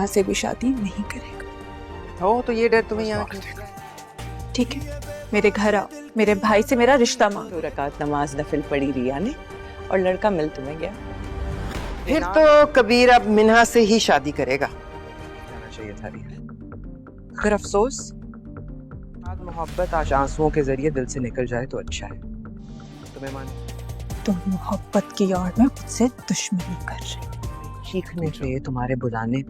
मीना से भी शादी नहीं करेगा। हो तो ये डर तुम्हें यहाँ क्यों? ठीक है, मेरे घर आओ, मेरे भाई से मेरा रिश्ता मांगो। 2 रकात नमाज नफिल पढ़ी रिया ने और लड़का मिल तुम्हें गया। फिर तो कबीर अब मिन्हा से ही शादी करेगा। जाना चाहिए था रिया। अगर अफसोस आज मोहब्बत आज आंसुओं के जरिए दिल से निकल जाए तो अच्छा है। तुम्हें माने तुम मोहब्बत की आड़ में मुझसे दुश्मनी कर रहे हो। चीखने पे तुम्हारे बुलाने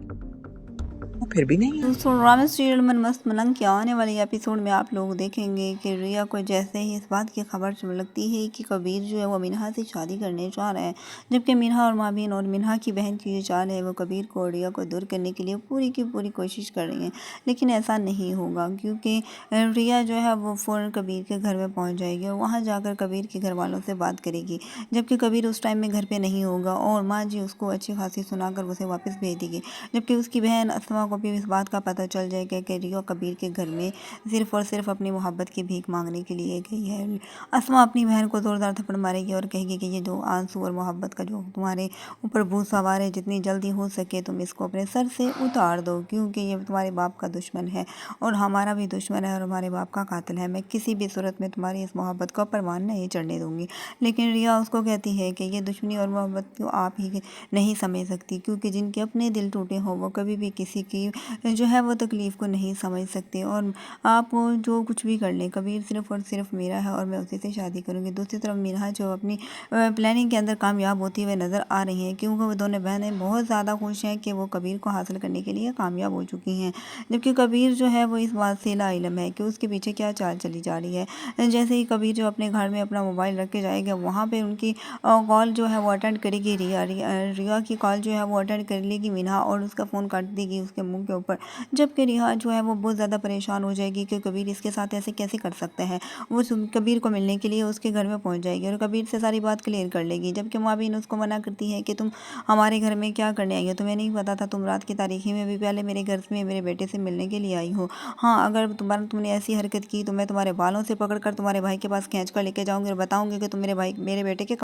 वो फिर भी नहीं है। दोस्तों ड्रामा सीरियल मन मस्त मलंग के आने वाले एपिसोड में आप लोग देखेंगे कि रिया को जैसे ही इस बात की खबर लगती है कि कबीर जो है वो मिन्हा से शादी करने जा रहा है, जबकि मिन्हा और माबिन और मिन्हा की बहन की जो चाल है वो कबीर को और रिया को दूर करने के लिए पूरी की पूरी कोशिश कर रही है, लेकिन ऐसा नहीं होगा क्योंकि रिया जो है वो फ़ौरन कबीर के घर में पहुँच जाएगी और वहाँ जाकर कबीर के घर वालों से बात करेगी, जबकि कबीर उस टाइम में घर पर नहीं होगा और माँ जी उसको अच्छी खासी सुनाकर उसे वापस भेज देगी, जबकि उसकी बहन अस्मा को भी इस बात का पता चल जाएगा कि रिया कबीर के घर में सिर्फ और सिर्फ अपनी मोहब्बत की भीख मांगने के लिए गई है। अस्मा अपनी बहन को जोरदार थप्पड़ मारेगी और कहेगी कि ये जो आंसू और मोहब्बत का जो तुम्हारे ऊपर भूत सवार है, जितनी जल्दी हो सके तुम इसको अपने सर से उतार दो, क्योंकि ये तुम्हारे बाप का दुश्मन है और हमारा भी दुश्मन है और हमारे बाप का कातिल है। मैं किसी भी सूरत में तुम्हारी इस मोहब्बत को परवान नहीं चढ़ने दूंगी। लेकिन रिया उसको कहती है कि ये दुश्मनी और मोहब्बत तो आप ही नहीं समझ सकती, क्योंकि जिनके अपने दिल टूटे हों वो कभी भी किसी की जो है वो तकलीफ़ को नहीं समझ सकते, और आप जो कुछ भी कर लें कबीर सिर्फ़ और सिर्फ मेरा है और मैं उसी से शादी करूँगी। दूसरी तरफ मीना जो अपनी प्लानिंग के अंदर कामयाब होती हुए नज़र आ रही हैं, क्योंकि वो दोनों बहनें बहुत ज़्यादा खुश हैं कि वो कबीर को हासिल करने के लिए कामयाब हो चुकी हैं, जबकि कबीर जो है वो इस बात से लाइलम है कि उसके पीछे क्या चाल चली जा रही है। जैसे ही कबीर जो अपने घर में अपना मोबाइल रख के जाएगा, वहाँ पर उनकी कॉल जो है वो अटेंड करेगी रिया की कॉल जो है वो अटेंड कर लेगी मीना और उसका फ़ोन काट देगी उसके मुंह के ऊपर, जबकि रिया जो है वो बहुत ज़्यादा परेशान हो जाएगी कि कबीर इसके साथ ऐसे कैसे कर सकता है। वो कबीर को मिलने के लिए उसके घर में पहुंच जाएगी और कबीर से सारी बात क्लियर कर लेगी, जबकि माबिन उसको मना करती है कि तुम हमारे घर में क्या करने आई हो, तुम्हें नहीं पता था, तुम रात की तारीखी में भी पहले मेरे घर में मेरे बेटे से मिलने के लिए आई हो। हाँ, अगर तुमने ऐसी हरकत की तो मैं तुम्हारे बालों से पकड़ कर तुम्हारे भाई के पास खींच कर लेके जाऊँगी और बताऊँगी कि तुम मेरे बेटे के